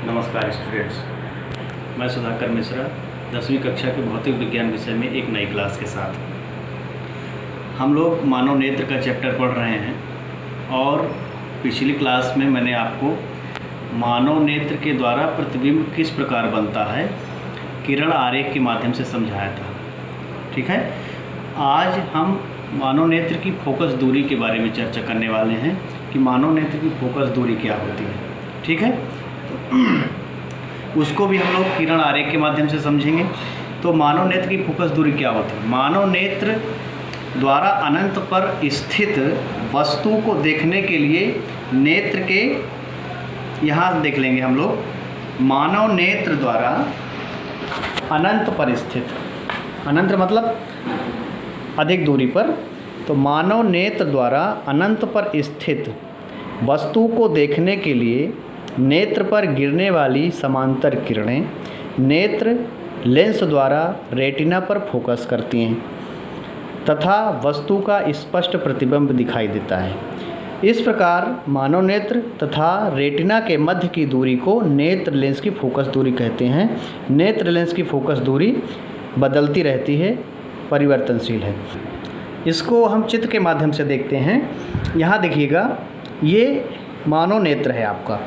नमस्कार स्टूडेंट्स, मैं सुधाकर मिश्रा 10वीं कक्षा के भौतिक विज्ञान विषय में एक नई क्लास के साथ। हम लोग मानव नेत्र का चैप्टर पढ़ रहे हैं और पिछली क्लास में मैंने आपको मानव नेत्र के द्वारा प्रतिबिंब किस प्रकार बनता है किरण आरेख के माध्यम से समझाया था। ठीक है, आज हम मानव नेत्र की फोकस दूरी के बारे में चर्चा करने वाले हैं कि मानव नेत्र की फोकस दूरी क्या होती है। ठीक है, तो उसको भी हम लोग किरण आरेख के माध्यम से समझेंगे। तो मानव नेत्र की फोकस दूरी क्या होती है? मानव नेत्र द्वारा अनंत पर स्थित वस्तु को देखने के लिए नेत्र के, यहाँ देख लेंगे हम लोग, मानव नेत्र द्वारा अनंत पर स्थित, अनंत मतलब अधिक दूरी पर, तो मानव नेत्र द्वारा अनंत पर स्थित वस्तु को देखने के लिए नेत्र पर गिरने वाली समांतर किरणें नेत्र लेंस द्वारा रेटिना पर फोकस करती हैं तथा वस्तु का स्पष्ट प्रतिबिंब दिखाई देता है। इस प्रकार मानव नेत्र तथा रेटिना के मध्य की दूरी को नेत्र लेंस की फोकस दूरी कहते हैं। नेत्र लेंस की फोकस दूरी बदलती रहती है, परिवर्तनशील है। इसको हम चित्र के माध्यम से देखते हैं। यहाँ देखिएगा, ये मानव नेत्र है आपका,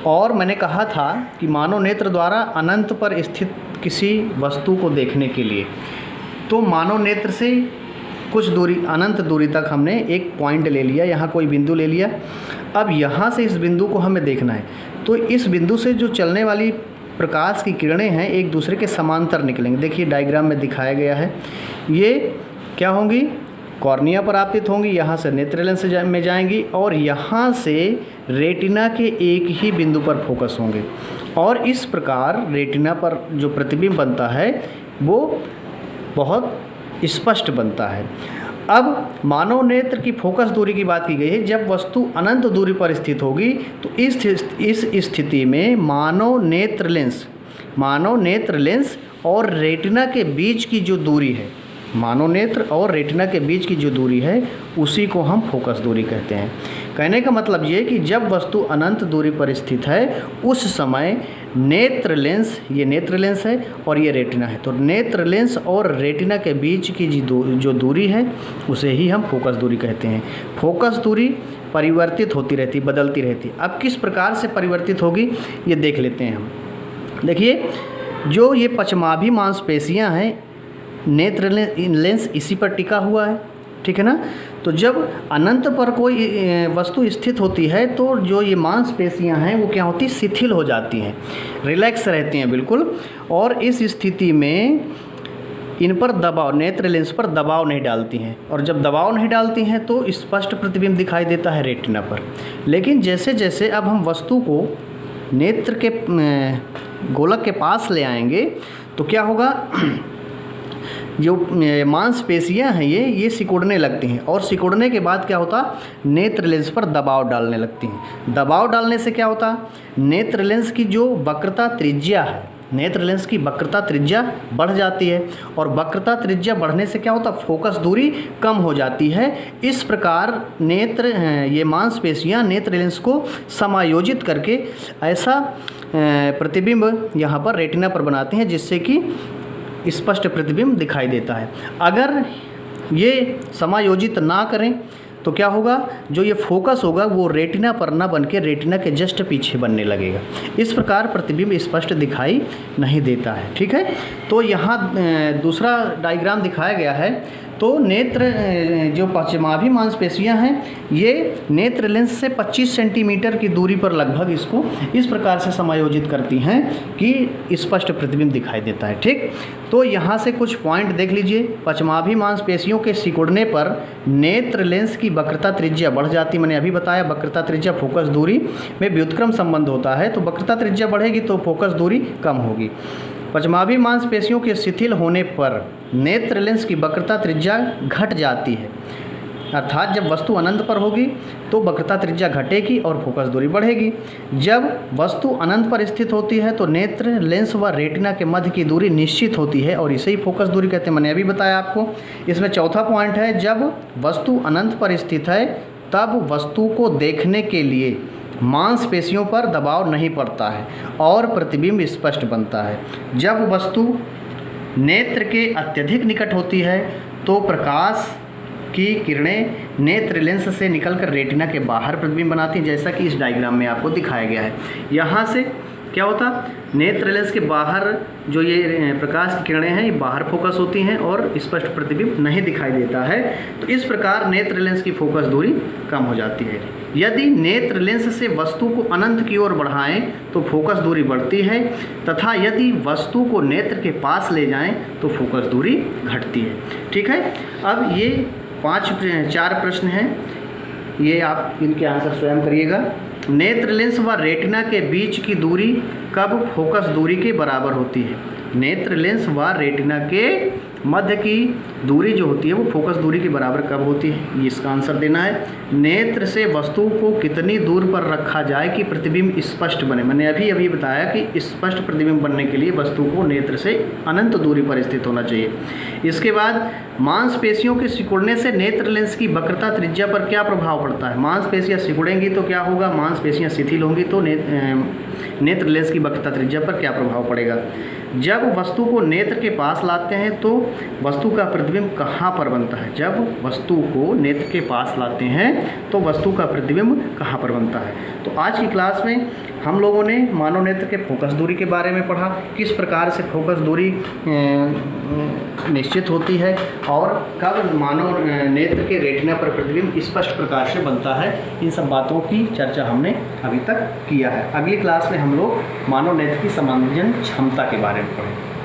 और मैंने कहा था कि मानव नेत्र द्वारा अनंत पर स्थित किसी वस्तु को देखने के लिए, तो मानव नेत्र से कुछ दूरी, अनंत दूरी तक हमने एक पॉइंट ले लिया, यहाँ कोई बिंदु ले लिया। अब यहाँ से इस बिंदु को हमें देखना है, तो इस बिंदु से जो चलने वाली प्रकाश की किरणें हैं एक दूसरे के समांतर निकलेंगे। देखिए डायग्राम में दिखाया गया है, ये क्या होंगी, कॉर्निया पर आपतित होंगी, यहाँ से नेत्र लेंस में जाएंगी और यहाँ से रेटिना के एक ही बिंदु पर फोकस होंगे, और इस प्रकार रेटिना पर जो प्रतिबिंब बनता है वो बहुत स्पष्ट बनता है। अब मानव नेत्र की फोकस दूरी की बात की गई है। जब वस्तु अनंत दूरी पर स्थित होगी तो इस स्थिति में मानव नेत्र लेंस और रेटिना के बीच की जो दूरी है, मानव नेत्र और रेटिना के बीच की जो दूरी है उसी को हम फोकस दूरी कहते हैं। कहने का मतलब ये कि जब वस्तु अनंत दूरी पर स्थित है उस समय नेत्र लेंस, ये नेत्र लेंस है और ये रेटिना है, तो नेत्र लेंस और रेटिना के बीच की जो दूरी है उसे ही हम फोकस दूरी कहते हैं। फोकस दूरी परिवर्तित होती रहती, बदलती रहती। अब किस प्रकार से परिवर्तित होगी ये देख लेते हैं हम। देखिए, जो ये पचमाभी मांसपेशियाँ हैं, नेत्र लेंस इसी पर टिका हुआ है, ठीक है ना। तो जब अनंत पर कोई वस्तु स्थित होती है तो जो ये मांसपेशियां हैं वो क्या होती, शिथिल हो जाती हैं, रिलैक्स रहती हैं बिल्कुल, और इस स्थिति में इन पर दबाव, नेत्र लेंस पर दबाव नहीं डालती हैं, और जब दबाव नहीं डालती हैं तो स्पष्ट प्रतिबिंब दिखाई देता है रेटिना पर। लेकिन जैसे जैसे अब हम वस्तु को नेत्र के गोलक के पास ले आएंगे तो क्या होगा, जो मांसपेशियां हैं ये सिकुड़ने लगती हैं, और सिकुड़ने के बाद क्या होता, नेत्र लेंस पर दबाव डालने लगती हैं। दबाव डालने से क्या होता, नेत्र लेंस की जो वक्रता त्रिज्या है, नेत्र लेंस की वक्रता त्रिज्या बढ़ जाती है, और वक्रता त्रिज्या बढ़ने से क्या होता, फोकस दूरी कम हो जाती है। इस प्रकार ये मांसपेशियां नेत्र लेंस को समायोजित करके ऐसा प्रतिबिंब यहाँ पर रेटिना पर बनाते हैं जिससे कि स्पष्ट प्रतिबिंब दिखाई देता है। अगर ये समायोजित ना करें तो क्या होगा, जो ये फोकस होगा वो रेटिना पर ना बन के रेटिना के जस्ट पीछे बनने लगेगा। इस प्रकार प्रतिबिंब स्पष्ट दिखाई नहीं देता है। ठीक है, तो यहाँ दूसरा डायग्राम दिखाया गया है। तो नेत्र, जो पचमाभी मांसपेशियां हैं ये नेत्र लेंस से 25 सेंटीमीटर की दूरी पर लगभग इसको इस प्रकार से समायोजित करती हैं कि स्पष्ट प्रतिबिंब दिखाई देता है। ठीक, तो यहाँ से कुछ पॉइंट देख लीजिए। पचमाभी मांसपेशियों के सिकुड़ने पर नेत्र लेंस की वक्रता त्रिज्या बढ़ जाती। मैंने अभी बताया वक्रता त्रिज्या फोकस दूरी में व्युत्क्रम संबंध होता है, तो वक्रता त्रिज्या बढ़ेगी तो फोकस दूरी कम होगी। पचमाभी मांसपेशियों के शिथिल होने पर नेत्र लेंस की वक्रता त्रिज्या घट जाती है, अर्थात जब वस्तु अनंत पर होगी तो वक्रता त्रिज्या घटेगी और फोकस दूरी बढ़ेगी। जब वस्तु अनंत पर स्थित होती है तो नेत्र लेंस व रेटिना के मध्य की दूरी निश्चित होती है और इसे ही फोकस दूरी कहते हैं। मैंने अभी बताया आपको। इसमें चौथा पॉइंट है, जब वस्तु अनंत पर स्थित है तब वस्तु को देखने के लिए मांसपेशियों पर दबाव नहीं पड़ता है और प्रतिबिंब स्पष्ट बनता है। जब वस्तु नेत्र के अत्यधिक निकट होती है तो प्रकाश की किरणें नेत्र लेंस से निकलकर रेटिना के बाहर प्रतिबिंब बनाती हैं, जैसा कि इस डायग्राम में आपको दिखाया गया है। यहाँ से क्या होता, नेत्र लेंस के बाहर जो ये प्रकाश की किरणें हैं ये बाहर फोकस होती हैं और स्पष्ट प्रतिबिंब नहीं दिखाई देता है। तो इस प्रकार नेत्र लेंस की फोकस दूरी कम हो जाती है। यदि नेत्र लेंस से वस्तु को अनंत की ओर बढ़ाएं तो फोकस दूरी बढ़ती है, तथा यदि वस्तु को नेत्र के पास ले जाएं तो फोकस दूरी घटती है। ठीक है, अब ये 4 प्रश्न हैं, ये आप इनके आंसर स्वयं करिएगा। नेत्र लेंस व रेटिना के बीच की दूरी कब फोकस दूरी के बराबर होती है? नेत्र लेंस व रेटिना के मध्य की दूरी जो होती है वो फोकस दूरी के बराबर कब होती है, ये इसका आंसर देना है। नेत्र से वस्तु को कितनी दूर पर रखा जाए कि प्रतिबिंब स्पष्ट बने? मैंने अभी बताया कि स्पष्ट प्रतिबिंब बनने के लिए वस्तु को नेत्र से अनंत दूरी पर स्थित होना चाहिए। इसके बाद मांसपेशियों के सिकुड़ने से नेत्र लेंस की वक्रता त्रिज्या पर क्या प्रभाव पड़ता है? मांसपेशियाँ सिकुड़ेंगी तो क्या होगा, मांसपेशियाँ शिथिल होंगी तो नेत्र लेंस की वक्रता त्रिज्या पर क्या प्रभाव पड़ेगा? जब वस्तु को नेत्र के पास लाते हैं तो वस्तु का प्रतिबिंब कहाँ पर बनता है? जब वस्तु को नेत्र के पास लाते हैं तो वस्तु का प्रतिबिंब कहाँ पर बनता है? तो आज की क्लास में हम लोगों ने मानव नेत्र के फोकस दूरी के बारे में पढ़ा, किस प्रकार से फोकस दूरी निश्चित होती है और कब मानव नेत्र के रेटिना पर प्रतिबिंब स्पष्ट प्रकार से बनता है। इन सब बातों की चर्चा हमने अभी तक किया है। अगली क्लास में हम लोग मानव नेत्र की समांजन क्षमता के बारे में पढ़ेंगे।